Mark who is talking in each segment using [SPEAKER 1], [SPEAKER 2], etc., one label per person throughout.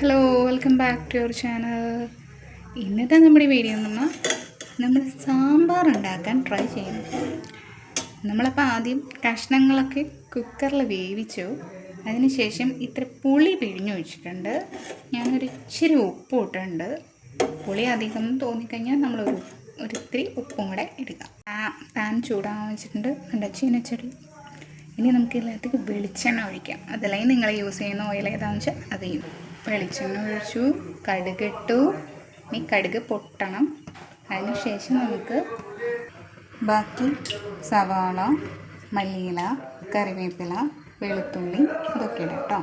[SPEAKER 1] Hello, welcome back to your channel. ഇന്നത്തെ നമ്മുടെ video നമ്മൾ സാമ്പാർ ഉണ്ടാക്കാൻ ട്രൈ ചെയ്യുന്നു. നമ്മളപ്പോൾ ആദ്യം കഷ്ണങ്ങളൊക്കെ കുക്കറിൽ വേവിച്ചു. അതിനുശേഷം ഇത്ര പുളി പിഴിഞ്ഞൊഴിച്ചിട്ടുണ്ട്. ഞാനൊരു ഇച്ചിരി ഉപ്പ് ഇട്ടിട്ടുണ്ട്. പുളി അധികം തോന്നിക്കഴിഞ്ഞാൽ നമ്മളൊരു ഇത്തിരി ഉപ്പും കൂടെ ഇടുക. പാൻ ചൂടാകാൻ വെച്ചിട്ടുണ്ട്. കണ്ട ചീനച്ചെടി. ഇനി നമുക്ക് ഇതിനകത്തേക്ക് വെളിച്ചെണ്ണ ഒഴിക്കാം. അതല്ലെങ്കിൽ നിങ്ങൾ യൂസ് ചെയ്യുന്ന ഓയിൽ ഏതാണെന്ന് വെച്ചാൽ അത് വെളിച്ചെണ്ണ ഒഴിച്ചു, കടുകിട്ടു. ഇനി കടുക് പൊട്ടണം. അതിനുശേഷം നമുക്ക് ബാക്കി സവാള, മല്ലിയില, കറിവേപ്പില, വെളുത്തുള്ളി ഇതൊക്കെ ഇടാം കേട്ടോ.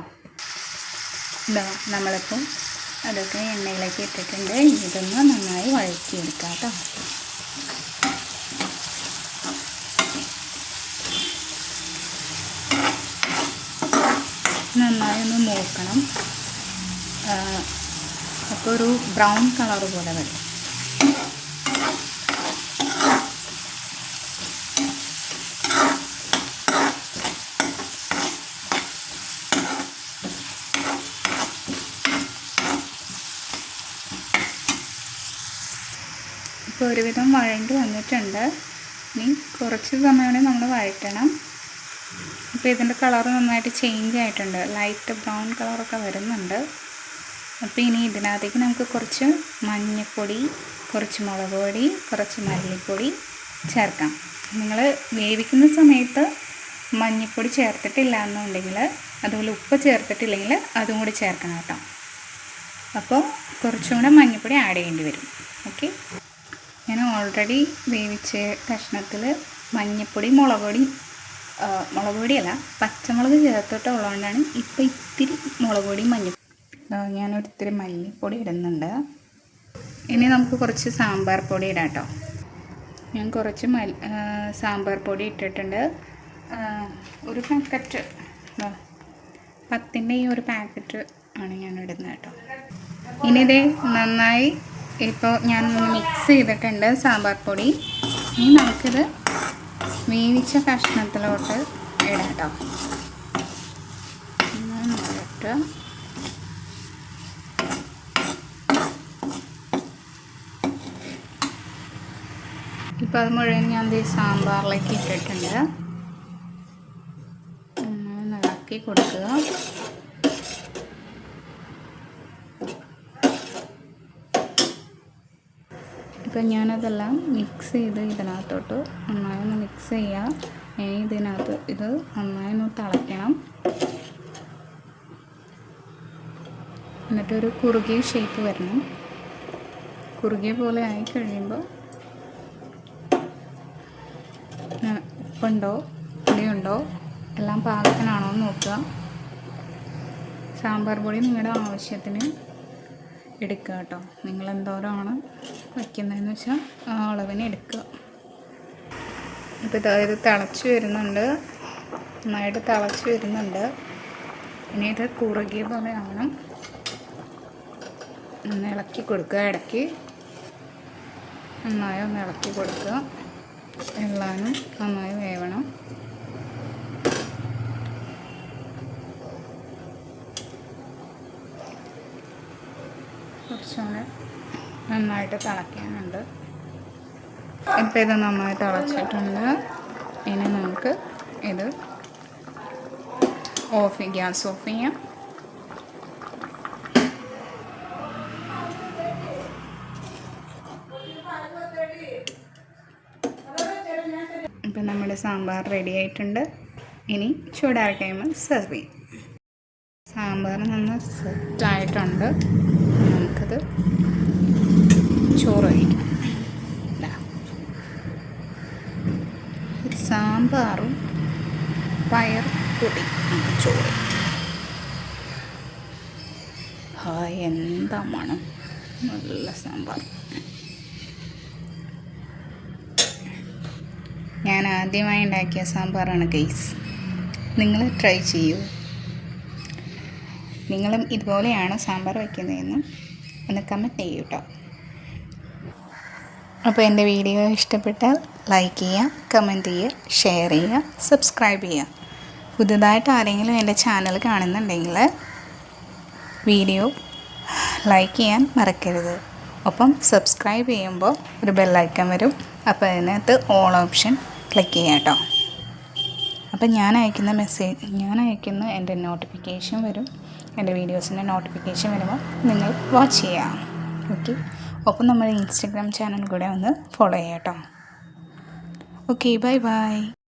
[SPEAKER 1] ഇതാ നമ്മളിപ്പോൾ അതൊക്കെ എണ്ണയിലേക്ക് ഇട്ടിട്ടുണ്ട്. ഇതൊന്ന് നന്നായി വഴറ്റിയെടുക്കാം കേട്ടോ. നന്നായി ഒന്ന് മൂക്കണം. അപ്പോൾ ഒരു ബ്രൗൺ കളർ പോലെ വരും. ഇപ്പോൾ ഒരുവിധം വഴണ്ടി വന്നിട്ടുണ്ട്. ഇനി കുറച്ച് സമയം നമ്മൾ വഴറ്റണം. ഇപ്പോൾ ഇതിൻ്റെ കളർ നന്നായിട്ട് ചേഞ്ച് ആയിട്ടുണ്ട്. ലൈറ്റ് ബ്രൗൺ കളറൊക്കെ വരുന്നുണ്ട്. അപ്പോൾ ഇനി ഇതിനകത്തേക്ക് നമുക്ക് കുറച്ച് മഞ്ഞൾപ്പൊടി, കുറച്ച് മുളക് പൊടി, കുറച്ച് മല്ലിപ്പൊടി ചേർക്കാം. നിങ്ങൾ വേവിക്കുന്ന സമയത്ത് മഞ്ഞൾപ്പൊടി ചേർത്തിട്ടില്ല എന്നുണ്ടെങ്കിൽ, അതുപോലെ ഉപ്പ് ചേർത്തിട്ടില്ലെങ്കിൽ അതും കൂടി ചേർക്കണം കേട്ടോ. അപ്പോൾ കുറച്ചും കൂടെ മഞ്ഞൾപ്പൊടി ആഡ് ചെയ്യേണ്ടി വരും. ഓക്കെ, ഞാൻ ഓൾറെഡി വേവിച്ച കഷ്ണത്തിൽ മഞ്ഞൾപ്പൊടി, മുളക് പൊടിയല്ല, പച്ചമുളക് ചേർത്തിട്ടുള്ളതുകൊണ്ടാണ് ഇപ്പോൾ ഇത്തിരി മുളക് പൊടി, ഞാനൊരിത്തിരി മല്ലിപ്പൊടി ഇടുന്നുണ്ട്. ഇനി നമുക്ക് കുറച്ച് സാമ്പാർ പൊടി ഇടാം കേട്ടോ. ഞാൻ കുറച്ച് സാമ്പാർ പൊടി ഇട്ടിട്ടുണ്ട്. ഒരു പാക്കറ്റ് 10ൻ്റെ ഈ ഒരു പാക്കറ്റ് ആണ് ഞാൻ ഇടുന്നത് കേട്ടോ. ഇനി ഇത് നന്നായി ഇപ്പോൾ ഞാൻ മിക്സ് ചെയ്തിട്ടുണ്ട് സാമ്പാർ പൊടി. ഇനി നമുക്കിത് വേവിച്ച കഷ്ണത്തിലോട്ട് ഇടാം കേട്ടോ. ഇപ്പോൾ അത് മുഴുവൻ ഞാൻ സാമ്പാറിലേക്ക് ഇട്ടിട്ടുണ്ട്. ഇളക്കി കൊടുക്കുക. ഇപ്പം ഞാനതെല്ലാം മിക്സ് ചെയ്ത് ഇതിനകത്തോട്ട് നന്നായി ഒന്ന് മിക്സ് ചെയ്യുക. ഇനി ഇതിനകത്ത് ഇത് നന്നായി ഒന്ന് തിളയ്ക്കണം. എന്നിട്ടൊരു കുറുകിയ ഷേപ്പ് വരണം. കുറുകിയ പോലെ ആയി കഴിയുമ്പോൾ ഉപ്പുണ്ടോ, പുളിയുണ്ടോ, എല്ലാം പാകത്തിനാണോ എന്ന് നോക്കുക. സാമ്പാർ പൊടി നിങ്ങളുടെ ആവശ്യത്തിന് എടുക്കുക കേട്ടോ. നിങ്ങൾ എന്തോരമാണ് വയ്ക്കുന്നതെന്ന് വെച്ചാൽ ആ അളവിന് എടുക്കുക. ഇപ്പോൾ ഇത് തിളച്ച് വരുന്നുണ്ട്, നന്നായിട്ട് തിളച്ച് വരുന്നുണ്ട്. ഇനി ഇത് കുറുകിയ പോലെ ആവണം. ഒന്ന് ഇളക്കി കൊടുക്കുക. ഇടയ്ക്ക് നന്നായി ഒന്ന് ഇളക്കി കൊടുക്കുക. എല്ലാവരും നന്നായി വേവണം. കുറച്ചുകൂടെ നന്നായിട്ട് തിളയ്ക്കാനുണ്ട്. ഇപ്പോൾ ഇത് നന്നായി തിളച്ചിട്ടുണ്ട്. ഇനി നമുക്ക് ഇത് ഗ്യാസ് ഓഫ് ചെയ്യാം. ഇപ്പം നമ്മുടെ സാമ്പാർ റെഡി ആയിട്ടുണ്ട്. ഇനി ചൂടാറി കഴിയുമ്പോൾ സെർവ് ചെയ്യും. സാമ്പാർ നന്നായി സെറ്റായിട്ടുണ്ട്. നമുക്കത് ചോറ് കഴിക്കാം. സാമ്പാറും പയർ കൂട്ടി ചോറ്. എന്താ മണം! നല്ല സാമ്പാർ. ഞാൻ ആദ്യമായി ഉണ്ടാക്കിയ സാമ്പാറാണ് ഗൈസ്. നിങ്ങൾ ട്രൈ ചെയ്യൂ. നിങ്ങളും ഇതുപോലെയാണ് സാമ്പാർ വയ്ക്കുന്നതെന്ന് ഒന്ന് കമൻറ്റ് ചെയ്യൂ കേട്ടോ. അപ്പോൾ എൻ്റെ വീഡിയോ ഇഷ്ടപ്പെട്ടാൽ ലൈക്ക് ചെയ്യുക, കമൻറ്റ് ചെയ്യുക, ഷെയർ ചെയ്യുക, സബ്സ്ക്രൈബ് ചെയ്യുക. പുതുതായിട്ട് ആരെങ്കിലും എൻ്റെ ചാനൽ കാണുന്നുണ്ടെങ്കിൽ വീഡിയോ ലൈക്ക് ചെയ്യാൻ മറക്കരുത്. ഒപ്പം സബ്സ്ക്രൈബ് ചെയ്യുമ്പോൾ ഒരു ബെല്ലൈക്കൺ വരും. അപ്പോൾ അതിനകത്ത് ഓൾ ഓപ്ഷൻ ക്ലിക്ക് ചെയ്യാം കേട്ടോ. അപ്പം ഞാൻ അയക്കുന്ന എൻ്റെ നോട്ടിഫിക്കേഷൻ വരും. എൻ്റെ വീഡിയോസിൻ്റെ നോട്ടിഫിക്കേഷൻ വരുമ്പോൾ നിങ്ങൾ വാച്ച് ചെയ്യാം. ഓക്കെ. ഒപ്പം നമ്മുടെ ഇൻസ്റ്റഗ്രാം ചാനൽ കൂടെ ഒന്ന് ഫോളോ ചെയ്യാം കേട്ടോ. Okay, bye bye.